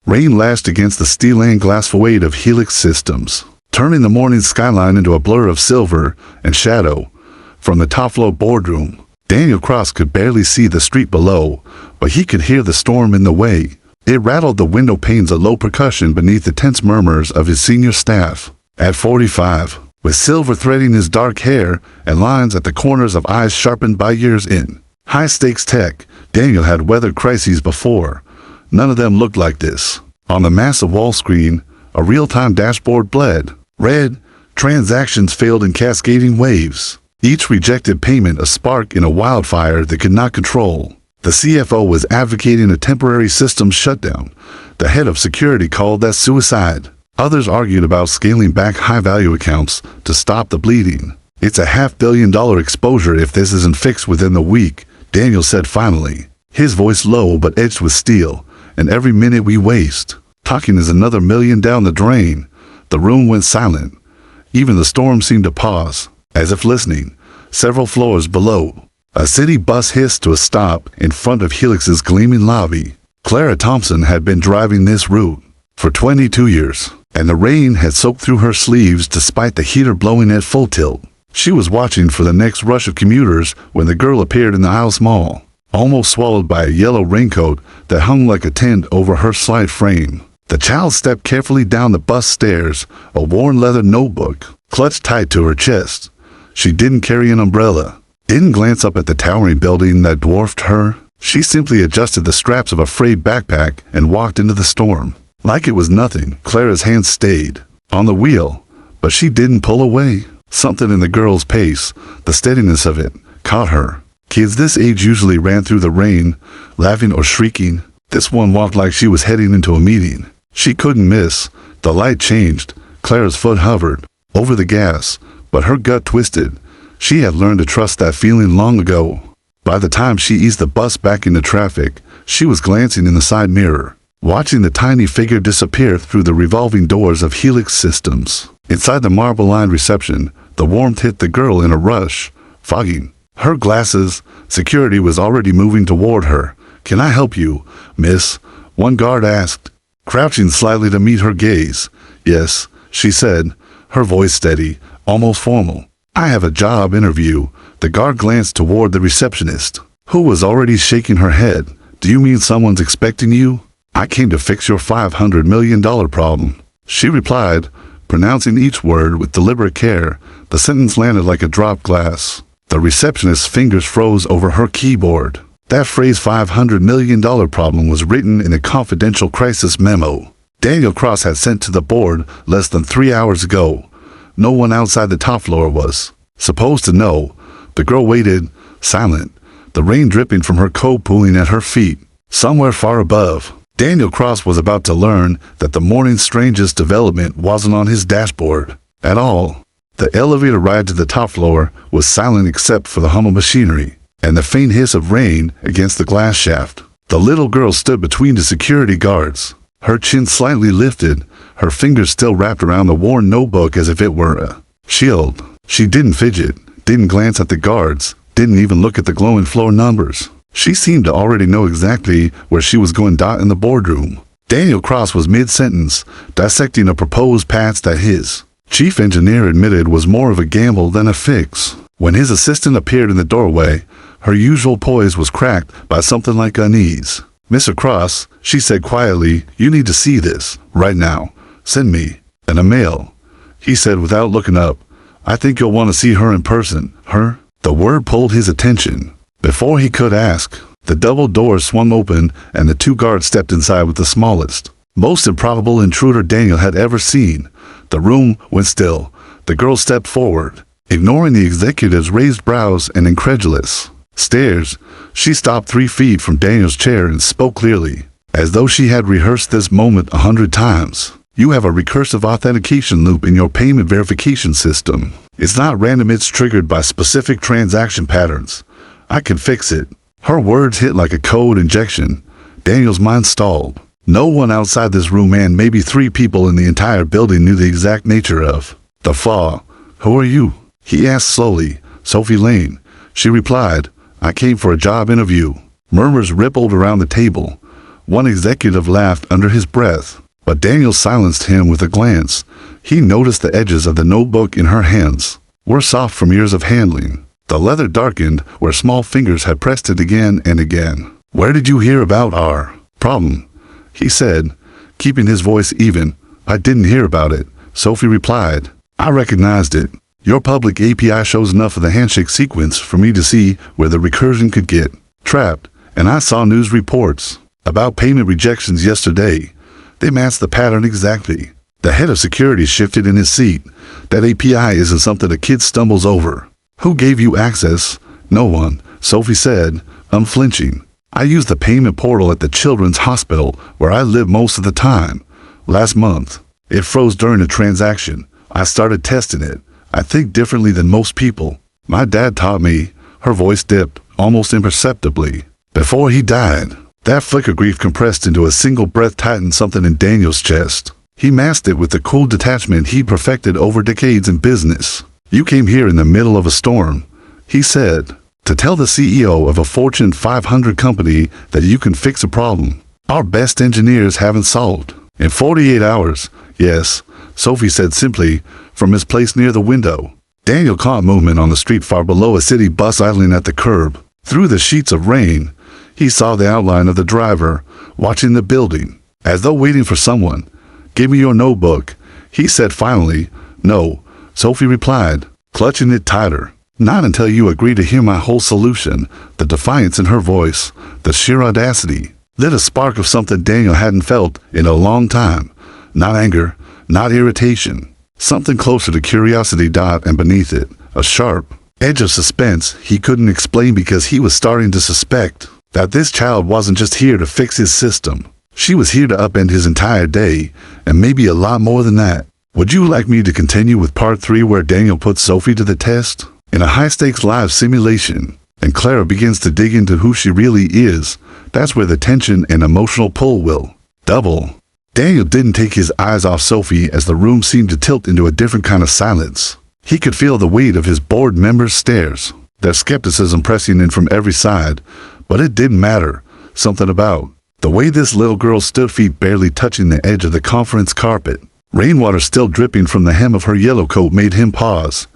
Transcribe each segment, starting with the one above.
Rain lashed against the steel and glass facade of Helix Systems, turning the morning skyline into a blur of silver and shadow. From the top-floor boardroom, Daniel Cross could barely see the street below, but he could hear the storm in the way. It rattled the window panes a low percussion beneath the tense murmurs of his senior staff. At 45, with silver threading his dark hair and lines at the corners of eyes sharpened by years in high-stakes tech, Daniel had weathered crises before. None of them looked like this. On the massive wall screen, a real-time dashboard bled. Red, transactions failed in cascading waves. Each rejected payment a spark in a wildfire they could not control. The CFO was advocating a temporary systems shutdown. The head of security called that suicide. Others argued about scaling back high-value accounts to stop the bleeding. It's a $500 million exposure if this isn't fixed within the week, Daniel said finally, his voice low but edged with steel. And every minute we waste talking is another million down the drain. The room went silent. Even the storm seemed to pause, as if listening. Several floors below, a city bus hissed to a stop in front of Helix's gleaming lobby. Clara Thompson had been driving this route for 22 years, and the rain had soaked through her sleeves despite the heater blowing at full tilt. She was watching for the next rush of commuters when the girl appeared in the house mall, almost swallowed by a yellow raincoat that hung like a tent over her slight frame. The child stepped carefully down the bus stairs, a worn leather notebook clutched tight to her chest. She didn't carry an umbrella, didn't glance up at the towering building that dwarfed her. She simply adjusted the straps of a frayed backpack and walked into the storm. Like it was nothing, Clara's hands stayed on the wheel, but she didn't pull away. Something in the girl's pace, the steadiness of it, caught her. Kids this age usually ran through the rain, laughing or shrieking. This one walked like she was heading into a meeting. She couldn't miss. The light changed. Clara's foot hovered over the gas, but her gut twisted. She had learned to trust that feeling long ago. By the time she eased the bus back into traffic, she was glancing in the side mirror, watching the tiny figure disappear through the revolving doors of Helix Systems. Inside the marble-lined reception, the warmth hit the girl in a rush, fogging her glasses. Security was already moving toward her. "Can I help you, miss?" one guard asked, crouching slightly to meet her gaze. "Yes," she said, her voice steady, almost formal. "I have a job interview." The guard glanced toward the receptionist, who was already shaking her head. "Do you mean someone's expecting you?" "I came to fix your $500 million problem," she replied, pronouncing each word with deliberate care. The sentence landed like a dropped glass. The receptionist's fingers froze over her keyboard. That phrase $500 million problem was written in a confidential crisis memo Daniel Cross had sent to the board less than 3 hours ago. No one outside the top floor was supposed to know. The girl waited, silent, the rain dripping from her coat pooling at her feet. Somewhere far above, Daniel Cross was about to learn that the morning's strangest development wasn't on his dashboard at all. The elevator ride to the top floor was silent except for the hum of machinery and the faint hiss of rain against the glass shaft. The little girl stood between the security guards, her chin slightly lifted, her fingers still wrapped around the worn notebook as if it were a shield. She didn't fidget, didn't glance at the guards, didn't even look at the glowing floor numbers. She seemed to already know exactly where she was going in the boardroom. Daniel Cross was mid-sentence, dissecting a proposed patch that his chief engineer admitted was more of a gamble than a fix. When his assistant appeared in the doorway, her usual poise was cracked by something like unease. "Mr. Cross," she said quietly, "you need to see this, right now. Send me an email," he said without looking up. "I think you'll want to see her in person." Her? The word pulled his attention. Before he could ask, the double doors swung open and the two guards stepped inside with the smallest, most improbable intruder Daniel had ever seen. The room went still. The girl stepped forward, ignoring the executive's raised brows and incredulous stares. She stopped 3 feet from Daniel's chair and spoke clearly, as though she had rehearsed this moment 100 times. "You have a recursive authentication loop in your payment verification system. It's not random, it's triggered by specific transaction patterns. I can fix it." Her words hit like a code injection. Daniel's mind stalled. No one outside this room and maybe 3 people in the entire building knew the exact nature of the flaw. "Who are you?" he asked slowly. "Sophie Lane," she replied. "I came for a job interview." Murmurs rippled around the table. One executive laughed under his breath, but Daniel silenced him with a glance. He noticed the edges of the notebook in her hands were soft from years of handling. The leather darkened where small fingers had pressed it again and again. "Where did you hear about our problem?" he said, keeping his voice even. "I didn't hear about it," Sophie replied. "I recognized it. Your public API shows enough of the handshake sequence for me to see where the recursion could get trapped, and I saw news reports about payment rejections yesterday. They matched the pattern exactly." The head of security shifted in his seat. "That API isn't something a kid stumbles over." "Who gave you access?" "No one," Sophie said, unflinching. "I used the payment portal at the children's hospital where I live most of the time. Last month, it froze during a transaction. I started testing it. I think differently than most people. My dad taught me." Her voice dipped, almost imperceptibly. "Before he died." That flicker of grief compressed into a single breath tightened something in Daniel's chest. He masked it with the cool detachment he'd perfected over decades in business. "You came here in the middle of a storm," he said, "to tell the CEO of a Fortune 500 company that you can fix a problem our best engineers haven't solved. In 48 hours, yes," Sophie said simply, from his place near the window. Daniel caught movement on the street far below, a city bus idling at the curb. Through the sheets of rain, he saw the outline of the driver, watching the building, as though waiting for someone. "Give me your notebook," he said finally. "No," Sophie replied, clutching it tighter. "Not until you agree to hear my whole solution." The defiance in her voice, the sheer audacity, lit a spark of something Daniel hadn't felt in a long time. Not anger, not irritation. Something closer to curiosity, and beneath it, a sharp edge of suspense he couldn't explain because he was starting to suspect that this child wasn't just here to fix his system. She was here to upend his entire day, and maybe a lot more than that. Would you like me to continue with part 3 where Daniel puts Sophie to the test? In a high-stakes live simulation, and Clara begins to dig into who she really is, that's where the tension and emotional pull will double. Daniel didn't take his eyes off Sophie as the room seemed to tilt into a different kind of silence. He could feel the weight of his board members' stares, their skepticism pressing in from every side, but it didn't matter. Something about the way this little girl stood, feet barely touching the edge of the conference carpet, rainwater still dripping from the hem of her yellow coat, made him pause.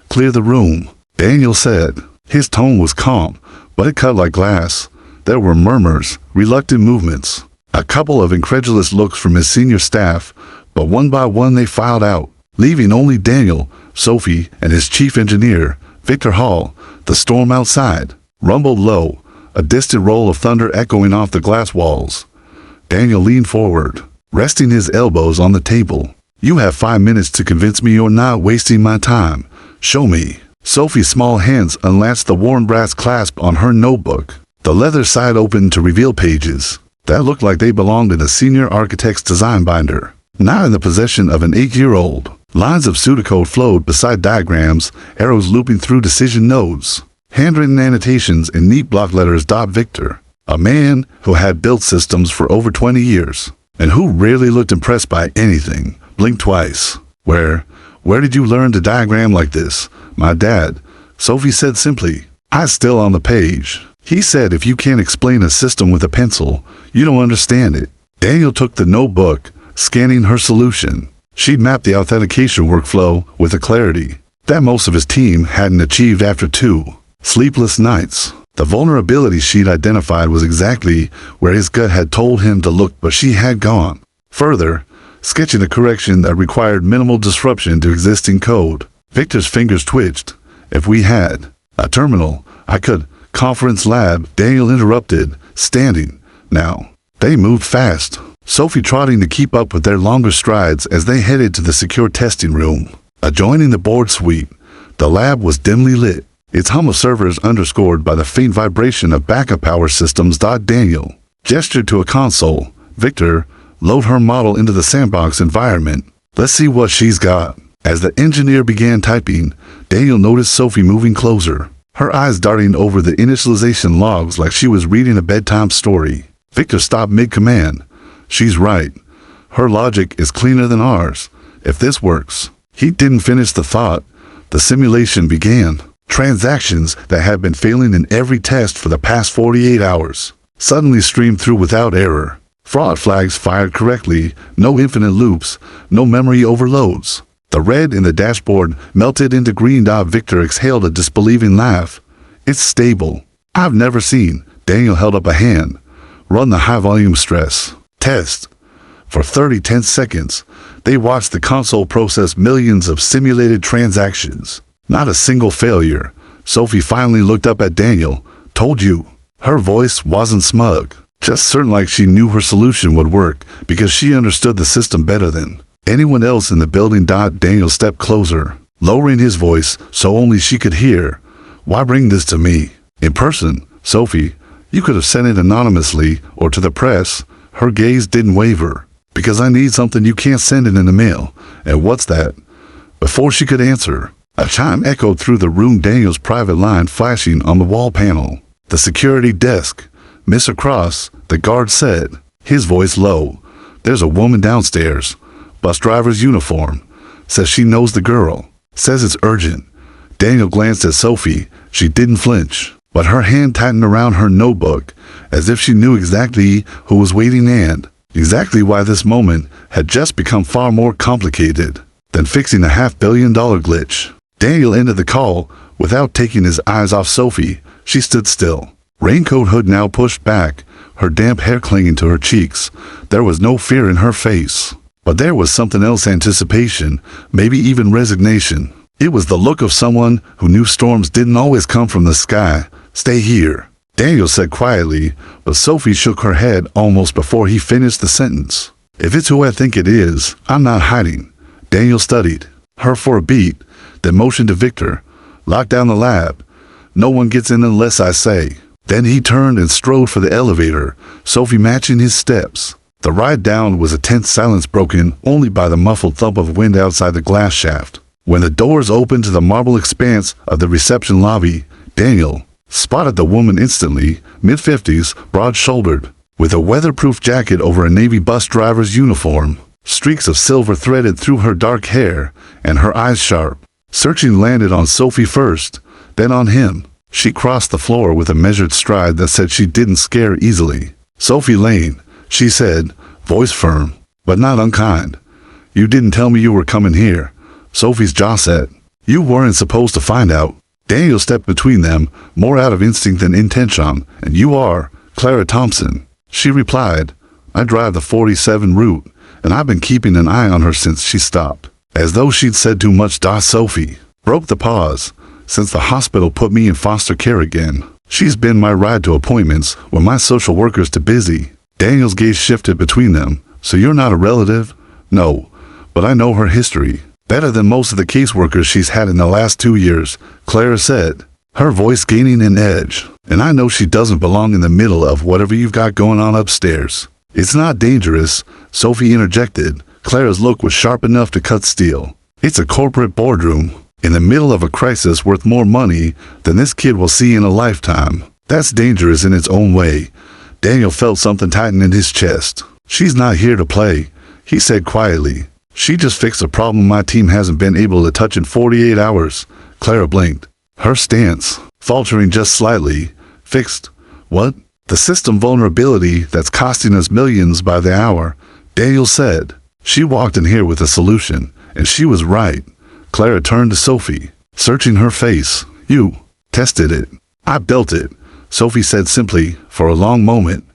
"Clear the room," Daniel said. His tone was calm, but it cut like glass. There were murmurs, reluctant movements, a couple of incredulous looks from his senior staff, but one by one they filed out, leaving only Daniel, Sophie, and his chief engineer, Victor Hall. The storm outside rumbled low, a distant roll of thunder echoing off the glass walls. Daniel leaned forward, resting his elbows on the table. "You have 5 minutes to convince me you're not wasting my time. Show me." Sophie's small hands unlatched the worn brass clasp on her notebook. The leather side opened to reveal pages that looked like they belonged in a senior architect's design binder, not in the possession of an 8-year-old. Lines of pseudocode flowed beside diagrams, arrows looping through decision nodes, handwritten annotations in neat block letters. Victor, a man who had built systems for over 20 years, and who rarely looked impressed by anything, blinked twice. Where did you learn to diagram like this?" "My dad," Sophie said simply. "Eyes still on the page. He said if you can't explain a system with a pencil, you don't understand it." Daniel took the notebook, scanning her solution. She'd mapped the authentication workflow with a clarity that most of his team hadn't achieved after 2 sleepless nights. The vulnerability she'd identified was exactly where his gut had told him to look, but she had gone further, sketching a correction that required minimal disruption to existing code. Victor's fingers twitched. "If we had a terminal, I could." "Conference lab," Daniel interrupted, standing. Now, they moved fast, Sophie trotting to keep up with their longer strides as they headed to the secure testing room. Adjoining the board suite, the lab was dimly lit, its hum of servers underscored by the faint vibration of backup power systems. Daniel gestured to a console. "Victor, load her model into the sandbox environment. Let's see what she's got." As the engineer began typing, Daniel noticed Sophie moving closer, her eyes darting over the initialization logs like she was reading a bedtime story. Victor stopped mid-command. "She's right. Her logic is cleaner than ours. If this works." He didn't finish the thought. The simulation began. Transactions that had been failing in every test for the past 48 hours suddenly streamed through without error. Fraud flags fired correctly, no infinite loops, no memory overloads. The red in the dashboard melted into green. Victor exhaled a disbelieving laugh. It's stable. I've never seen. Daniel held up a hand. Run the high-volume stress test. For 30 seconds, they watched the console process millions of simulated transactions. Not a single failure. Sophie finally looked up at Daniel. Told you. Her voice wasn't smug, just certain, like she knew her solution would work because she understood the system better than anyone else in the building. Daniel stepped closer, lowering his voice so only she could hear. Why bring this to me? In person, Sophie, you could have sent it anonymously or to the press. Her gaze didn't waver. Because I need something, you can't send it in the mail. And what's that? Before she could answer, a chime echoed through the room, Daniel's private line flashing on the wall panel. The security desk. Mr. Cross, the guard said, his voice low. There's a woman downstairs. Bus driver's uniform. Says she knows the girl. Says it's urgent. Daniel glanced at Sophie. She didn't flinch, but her hand tightened around her notebook, as if she knew exactly who was waiting and exactly why this moment had just become far more complicated than fixing a $500 million glitch. Daniel ended the call without taking his eyes off Sophie. She stood still, raincoat hood now pushed back, her damp hair clinging to her cheeks. There was no fear in her face, but there was something else, anticipation, maybe even resignation. It was the look of someone who knew storms didn't always come from the sky. Stay here, Daniel said quietly, but Sophie shook her head almost before he finished the sentence. If it's who I think it is, I'm not hiding. Daniel studied her for a beat, then motioned to Victor. Lock down the lab. No one gets in unless I say. Then he turned and strode for the elevator, Sophie matching his steps. The ride down was a tense silence broken only by the muffled thump of wind outside the glass shaft. When the doors opened to the marble expanse of the reception lobby, Daniel spotted the woman instantly, mid-50s, broad-shouldered, with a weatherproof jacket over a Navy bus driver's uniform. Streaks of silver threaded through her dark hair, and her eyes sharp. Searching landed on Sophie first, then on him. She crossed the floor with a measured stride that said she didn't scare easily. Sophie Lane, she said, voice firm, but not unkind. You didn't tell me you were coming here. Sophie's jaw set. You weren't supposed to find out. Daniel stepped between them, more out of instinct than intention. And you are Clara Thompson. She replied, I drive the 47 route, and I've been keeping an eye on her since she stopped. As though she'd said too much, Sophie broke the pause. Since the hospital put me in foster care again. She's been my ride to appointments when my social worker's too busy. Daniel's gaze shifted between them. So you're not a relative? No, but I know her history. Better than most of the caseworkers she's had in the last 2 years, Clara said, her voice gaining an edge. And I know she doesn't belong in the middle of whatever you've got going on upstairs. It's not dangerous, Sophie interjected. Clara's look was sharp enough to cut steel. It's a corporate boardroom, in the middle of a crisis worth more money than this kid will see in a lifetime. That's dangerous in its own way. Daniel felt something tighten in his chest. She's not here to play, he said quietly. She just fixed a problem my team hasn't been able to touch in 48 hours. Clara blinked, her stance faltering just slightly. Fixed? What? The system vulnerability that's costing us millions by the hour, Daniel said. She walked in here with a solution, and she was right. Clara turned to Sophie, searching her face. You tested it. I built it, Sophie said simply. For a long moment,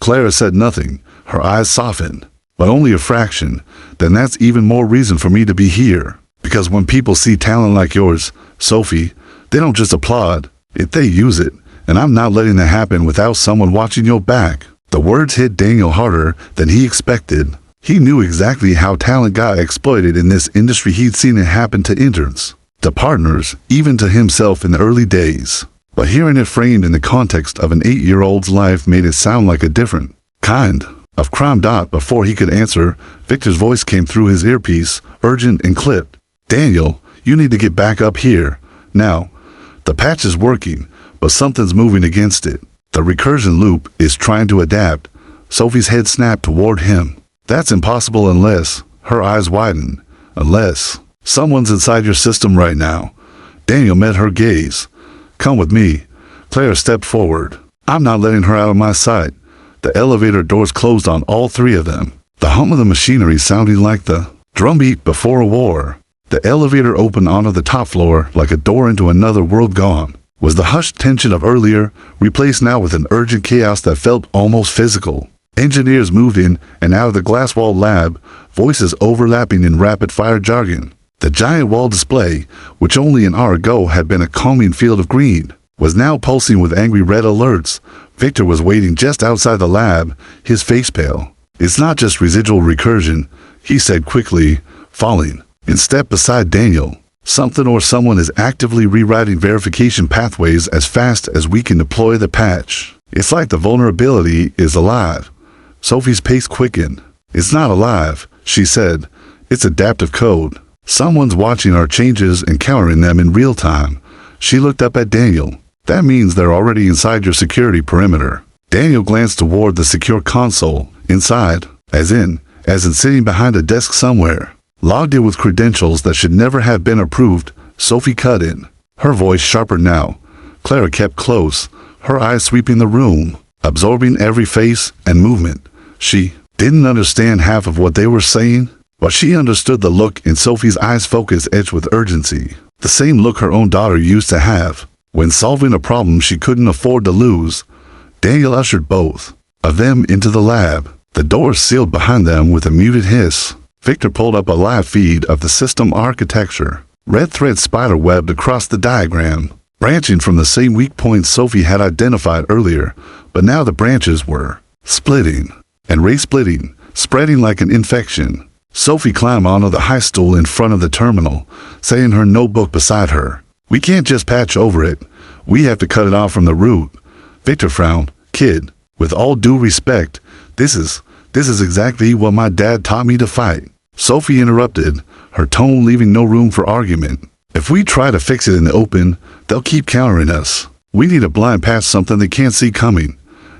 Clara said nothing. Her eyes softened. But only a fraction. Then that's even more reason for me to be here. Because when people see talent like yours, Sophie, they don't just applaud, they use it. And I'm not letting that happen without someone watching your back. The words hit Daniel harder than he expected. He knew exactly how talent got exploited in this industry. He'd seen it happen to interns, to partners, even to himself in the early days. But hearing it framed in the context of an 8-year-old's life made it sound like a different kind of crime. Before he could answer, Victor's voice came through his earpiece, urgent and clipped. Daniel, you need to get back up here. Now, the patch is working, but something's moving against it. The recursion loop is trying to adapt. Sophie's head snapped toward him. That's impossible unless, her eyes widened, unless someone's inside your system right now. Daniel met her gaze. Come with me. Clara stepped forward. I'm not letting her out of my sight. The elevator doors closed on all three of them, the hum of the machinery sounding like the drumbeat before a war. The elevator opened onto the top floor like a door into another world gone. Was the hushed tension of earlier replaced now with an urgent chaos that felt almost physical? Engineers moved in and out of the glass-walled lab, voices overlapping in rapid-fire jargon. The giant wall display, which only an hour ago had been a calming field of green, was now pulsing with angry red alerts. Victor was waiting just outside the lab, his face pale. "It's not just residual recursion," he said quickly, falling in step beside Daniel. "Something or someone is actively rewriting verification pathways as fast as we can deploy the patch. It's like the vulnerability is alive." Sophie's pace quickened. "It's not alive," she said. "It's adaptive code. Someone's watching our changes and countering them in real time." She looked up at Daniel. "That means they're already inside your security perimeter." Daniel glanced toward the secure console. "Inside? As in sitting behind a desk somewhere. Logged in with credentials that should never have been approved." Sophie cut in, her voice sharper now. Clara kept close, her eyes sweeping the room, absorbing every face and movement. She didn't understand half of what they were saying, but she understood the look in Sophie's eyes, focus edged with urgency. The same look her own daughter used to have when solving a problem she couldn't afford to lose. Daniel ushered both of them into the lab. The doors sealed behind them with a muted hiss. Victor pulled up a live feed of the system architecture. Red threads spider-webbed across the diagram, branching from the same weak points Sophie had identified earlier, but now the branches were splitting and re-splitting, spreading like an infection. Sophie climbed onto the high stool in front of the terminal, saying her notebook beside her. "We can't just patch over it. We have to cut it off from the root." Victor frowned. "Kid, with all due respect, this is exactly what my dad taught me to fight." Sophie interrupted, her tone leaving no room for argument. "If we try to fix it in the open, they'll keep countering us. We need a blind patch, something they can't see coming."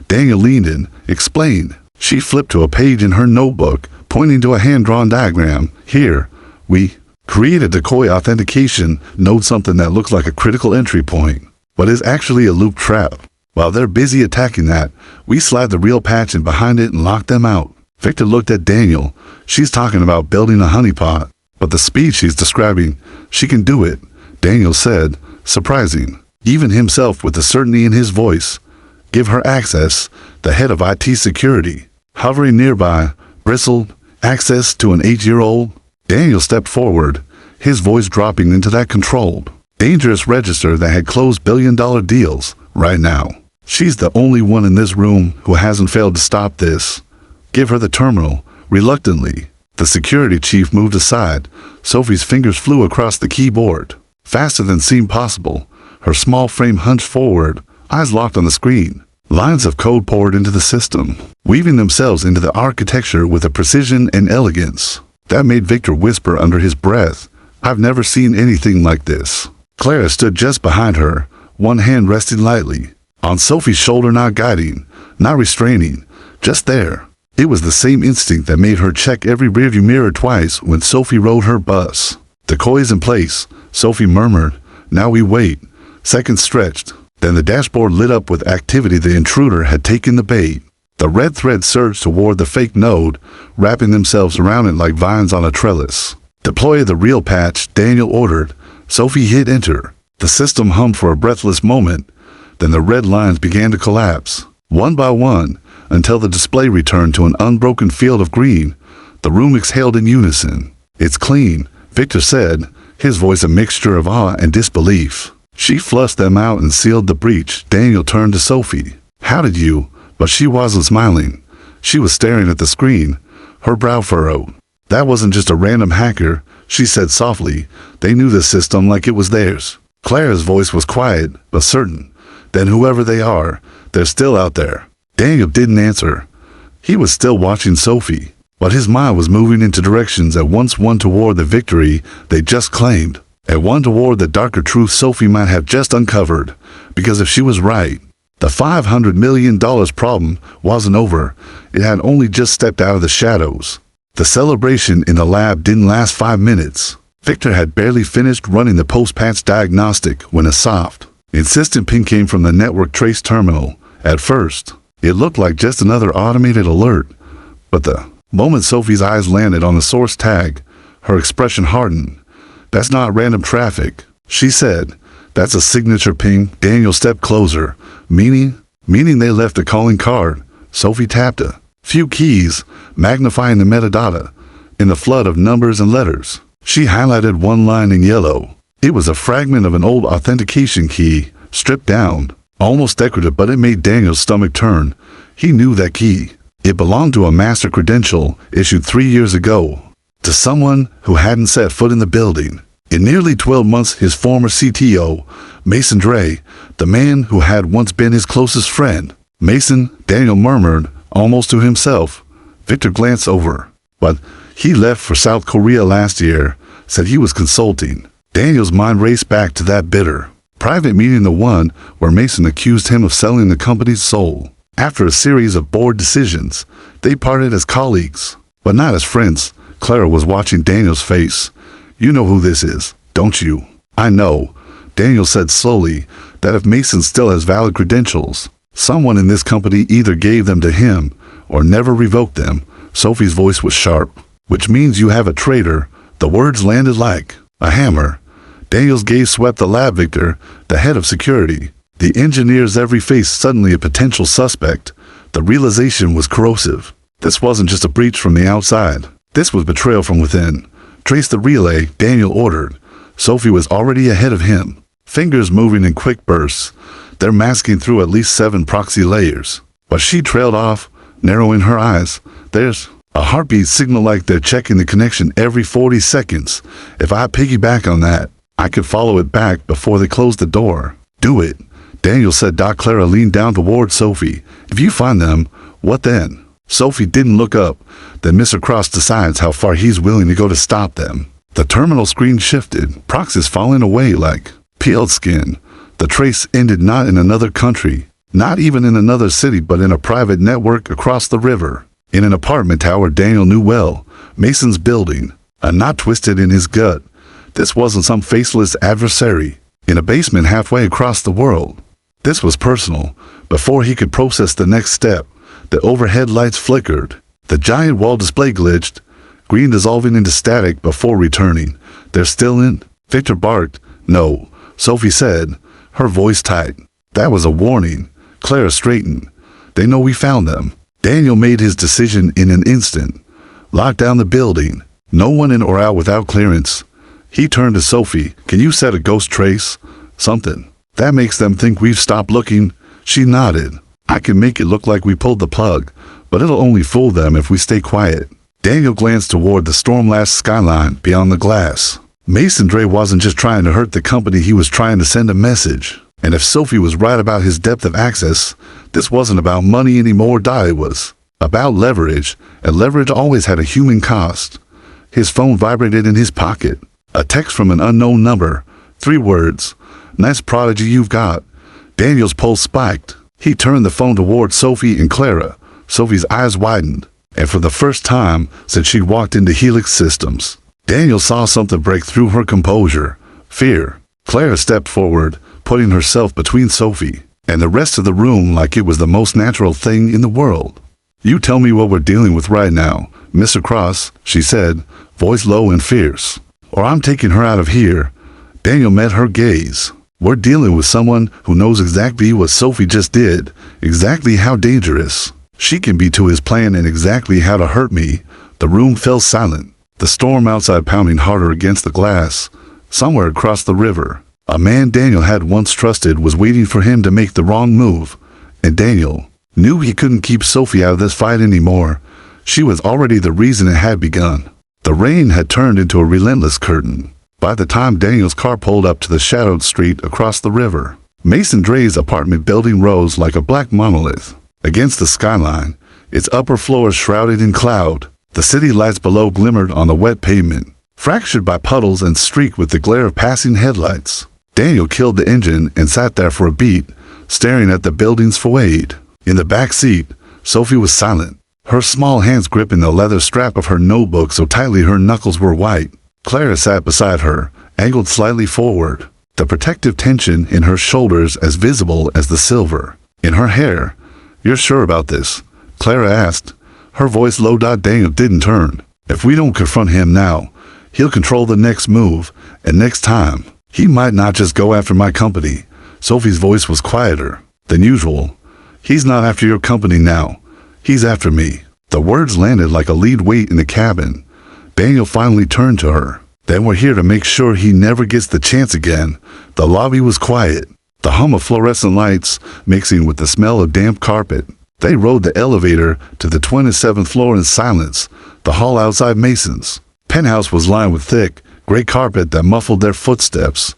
Daniel leaned in, explained. She flipped to a page in her notebook, pointing to a hand-drawn diagram. "Here, we create a decoy authentication node, something that looks like a critical entry point, but is actually a loop trap. While they're busy attacking that, we slide the real patch in behind it and lock them out." Victor looked at Daniel. "She's talking about building a honeypot, but the speed she's describing, she can do it," Daniel said, surprising even himself with the certainty in his voice. "Give her access," the head of IT security, hovering nearby, bristled. "Access to an 8-year-old? Daniel stepped forward, his voice dropping into that controlled, dangerous register that had closed billion-dollar deals. "Right now, she's the only one in this room who hasn't failed to stop this. Give her the terminal." Reluctantly, the security chief moved aside. Sophie's fingers flew across the keyboard, faster than seemed possible. Her small frame hunched forward, eyes locked on the screen. Lines of code poured into the system, weaving themselves into the architecture with a precision and elegance that made Victor whisper under his breath, "I've never seen anything like this." Clara stood just behind her, one hand resting lightly on Sophie's shoulder, not guiding, not restraining, just there. It was the same instinct that made her check every rearview mirror twice when Sophie rode her bus. "Decoys in place," Sophie murmured. "Now we wait." Seconds stretched. Then the dashboard lit up with activity. The intruder had taken the bait. The red threads surged toward the fake node, wrapping themselves around it like vines on a trellis. "Deploy the real patch," Daniel ordered. Sophie hit enter. The system hummed for a breathless moment. Then the red lines began to collapse, one by one, until the display returned to an unbroken field of green. The room exhaled in unison. "It's clean," Victor said, his voice a mixture of awe and disbelief. "She flushed them out and sealed the breach." Daniel turned to Sophie. "How did you?" But she wasn't smiling. She was staring at the screen, her brow furrowed. "That wasn't just a random hacker," she said softly. "They knew the system like it was theirs." Clara's voice was quiet, but certain. "Then whoever they are, they're still out there." Daniel didn't answer. He was still watching Sophie, but his mind was moving into directions, at once one toward the victory they just claimed, at one toward the darker truth Sophie might have just uncovered. Because if she was right, the $500 million problem wasn't over. It had only just stepped out of the shadows. The celebration in the lab didn't last 5 minutes. Victor had barely finished running the post-patch diagnostic when a soft, insistent ping came from the network trace terminal. At first, It looked like just another automated alert. But the moment Sophie's eyes landed on the source tag, her expression hardened. "That's not random traffic," she said. "That's a signature ping." Daniel stepped closer. Meaning they left a calling card. Sophie tapped a few keys, magnifying the metadata. In the flood of numbers and letters, she highlighted one line in yellow. It was a fragment of an old authentication key, stripped down, almost decorative, but it made Daniel's stomach turn. He knew that key. It belonged to a master credential issued 3 years ago to someone who hadn't set foot in the building. In nearly 12 months, his former CTO, Mason Dre, the man who had once been his closest friend. "Mason," Daniel murmured, almost to himself. Victor glanced over. "But he left for South Korea last year," said he was consulting. Daniel's mind raced back to that bitter private meeting, the one where Mason accused him of selling the company's soul. After a series of board decisions, they parted as colleagues, but not as friends. Clara was watching Daniel's face. "You know who this is, don't you?" "I know," Daniel said slowly, "that if Mason still has valid credentials, someone in this company either gave them to him or never revoked them." Sophie's voice was sharp. "Which means you have a traitor." The words landed like a hammer. Daniel's gaze swept the lab. Victor, the head of security, the engineer's every face suddenly a potential suspect. The realization was corrosive. This wasn't just a breach from the outside. This was betrayal from within. "Trace the relay," Daniel ordered. Sophie was already ahead of him, fingers moving in quick bursts. They're masking through at least 7 proxy layers. But she trailed off, narrowing her eyes. "There's a heartbeat signal, like they're checking the connection every 40 seconds. If I piggyback on that, I could follow it back before they close the door." "Do it," Daniel said. Clara leaned down toward Sophie. "If you find them, what then?" Sophie didn't look up. "Then Mr. Cross decides how far he's willing to go to stop them." The terminal screen shifted, proxies falling away like peeled skin. The trace ended not in another country, not even in another city, but in a private network across the river. In an apartment tower Daniel knew well, Mason's building, a knot twisted in his gut. This wasn't some faceless adversary. In a basement halfway across the world. This was personal. Before he could process the next step, the overhead lights flickered. The giant wall display glitched, green dissolving into static before returning. "They're still in?" Victor barked. "No," Sophie said, her voice tight. That was a warning. Clara straightened. "They know we found them." Daniel made his decision in an instant. Lock down the building. No one in or out without clearance. He turned to Sophie. "Can you set a ghost trace? Something that makes them think we've stopped looking?" She nodded. "I can make it look like we pulled the plug, but it'll only fool them if we stay quiet." Daniel glanced toward the storm-lashed skyline beyond the glass. Mason Dre wasn't just trying to hurt the company, he was trying to send a message. And if Sophie was right about his depth of access, this wasn't about money anymore. It was about leverage, and leverage always had a human cost. His phone vibrated in his pocket. A text from an unknown number. 3 words. "Nice prodigy you've got." Daniel's pulse spiked. He turned the phone toward Sophie and Clara. Sophie's eyes widened, and for the first time since she'd walked into Helix Systems, Daniel saw something break through her composure. Fear. Clara stepped forward, putting herself between Sophie and the rest of the room like it was the most natural thing in the world. "You tell me what we're dealing with right now, Mr. Cross," she said, voice low and fierce, "or I'm taking her out of here." Daniel met her gaze. "We're dealing with someone who knows exactly what Sophie just did, exactly how dangerous she can be to his plan, and exactly how to hurt me." The room fell silent, the storm outside pounding harder against the glass. Somewhere across the river, a man Daniel had once trusted was waiting for him to make the wrong move, and Daniel knew he couldn't keep Sophie out of this fight anymore. She was already the reason it had begun. The rain had turned into a relentless curtain by the time Daniel's car pulled up to the shadowed street across the river. Mason Dre's apartment building rose like a black monolith against the skyline, its upper floors shrouded in cloud. The city lights below glimmered on the wet pavement, fractured by puddles and streaked with the glare of passing headlights. Daniel killed the engine and sat there for a beat, staring at the building's facade. In the back seat, Sophie was silent, her small hands gripping the leather strap of her notebook so tightly her knuckles were white. Clara sat beside her, angled slightly forward, the protective tension in her shoulders as visible as the silver in her hair. You're sure about this? Clara asked. Her voice low. Daniel didn't turn. If we don't confront him now, he'll control the next move, and next time, he might not just go after my company. Sophie's voice was quieter than usual. He's not after your company now. He's after me. The words landed like a lead weight in the cabin. Daniel finally turned to her. Then we're here to make sure he never gets the chance again. The lobby was quiet. The hum of fluorescent lights mixing with the smell of damp carpet. They rode the elevator to the 27th floor in silence. The hall outside Mason's penthouse was lined with thick, gray carpet that muffled their footsteps.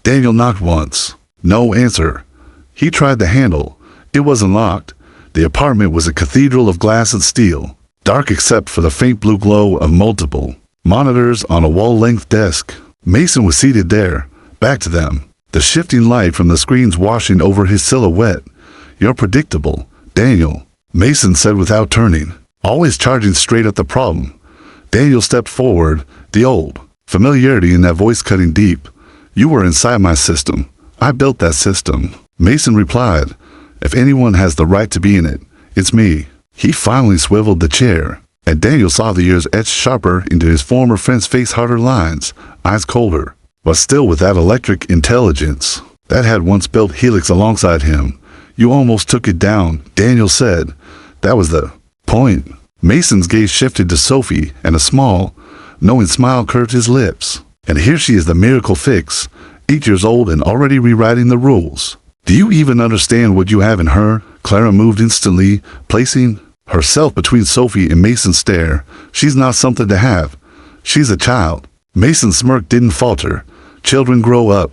Daniel knocked once. No answer. He tried the handle. It wasn't locked. The apartment was a cathedral of glass and steel, dark except for the faint blue glow of multiple monitors on a wall-length desk. Mason was seated there, back to them, the shifting light from the screens washing over his silhouette. You're predictable, Daniel, Mason said without turning, always charging straight at the problem. Daniel stepped forward, the old familiarity in that voice cutting deep. You were inside my system. I built that system. Mason replied, if anyone has the right to be in it, it's me. He finally swiveled the chair, and Daniel saw the ears etched sharper into his former friend's face, harder lines, eyes colder, but still with that electric intelligence that had once built Helix alongside him. You almost took it down, Daniel said. That was the point. Mason's gaze shifted to Sophie, and a small, knowing smile curved his lips. And here she is, the miracle fix, 8 years old and already rewriting the rules. Do you even understand what you have in her? Clara moved instantly, placing herself between Sophie and Mason's stare. She's not something to have. She's a child. Mason's smirk didn't falter. Children grow up,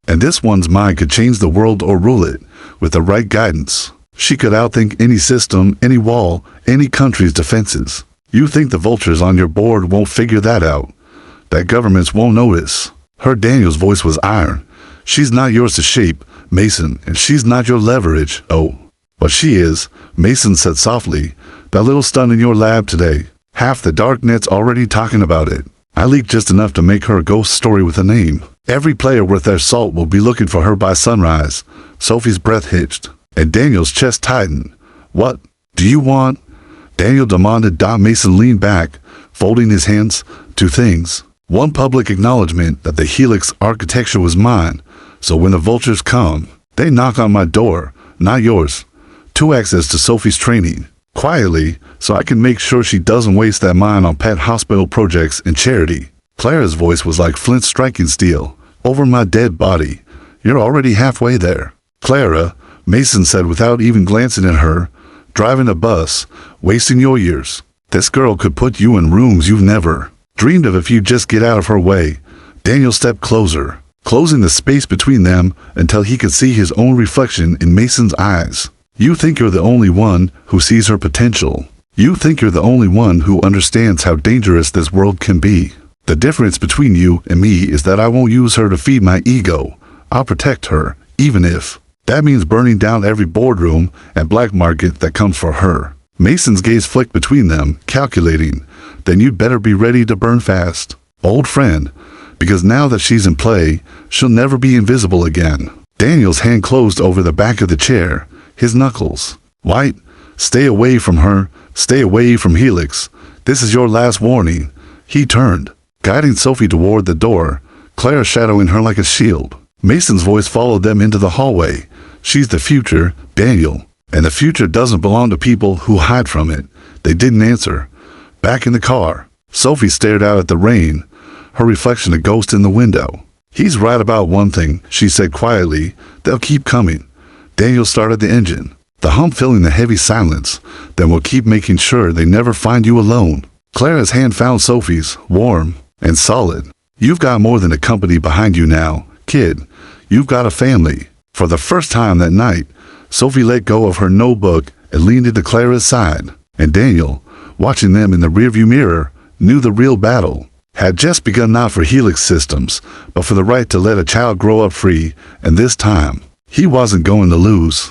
and this one's mind could change the world or rule it with the right guidance. She could outthink any system, any wall, any country's defenses. You think the vultures on your board won't figure that out? That governments won't notice? Her Daniel's voice was iron. She's not yours to shape, Mason, and she's not your leverage. Oh, but she is, Mason said softly. That little stunt in your lab today. Half the dark net's already talking about it. I leaked just enough to make her a ghost story with a name. Every player worth their salt will be looking for her by sunrise. Sophie's breath hitched, and Daniel's chest tightened. What do you want? Daniel demanded. Mason leaned back, folding his hands. 2 things. 1, public acknowledgement that the Helix architecture was mine, so when the vultures come, they knock on my door, not yours. 2, access to Sophie's training, quietly, so I can make sure she doesn't waste that mind on pet hospital projects and charity. Clara's voice was like flint striking steel. Over my dead body. You're already halfway there. Clara, Mason said without even glancing at her, driving a bus, wasting your years. This girl could put you in rooms you've never dreamed of if you just get out of her way. Daniel stepped closer, closing the space between them until he could see his own reflection in Mason's eyes. You think you're the only one who sees her potential. You think you're the only one who understands how dangerous this world can be. The difference between you and me is that I won't use her to feed my ego. I'll protect her, even if that means burning down every boardroom and black market that comes for her. Mason's gaze flicked between them, calculating. Then you'd better be ready to burn fast, old friend, because now that she's in play, she'll never be invisible again. Daniel's hand closed over the back of the chair, his knuckles white. Stay away from her. Stay away from Helix. This is your last warning. He turned, guiding Sophie toward the door, Clara shadowing her like a shield. Mason's voice followed them into the hallway. She's the future, Daniel, and the future doesn't belong to people who hide from it. They didn't answer. Back in the car, Sophie stared out at the rain, her reflection a ghost in the window. He's right about one thing, she said quietly. They'll keep coming. Daniel started the engine, the hum filling the heavy silence. Then we'll keep making sure they never find you alone. Clara's hand found Sophie's, warm and solid. You've got more than a company behind you now, kid. You've got a family. For the first time that night, Sophie let go of her notebook and leaned into Clara's side. And Daniel, watching them in the rearview mirror, knew the real battle had just begun, not for Helix systems, but for the right to let a child grow up free, and this time, he wasn't going to lose.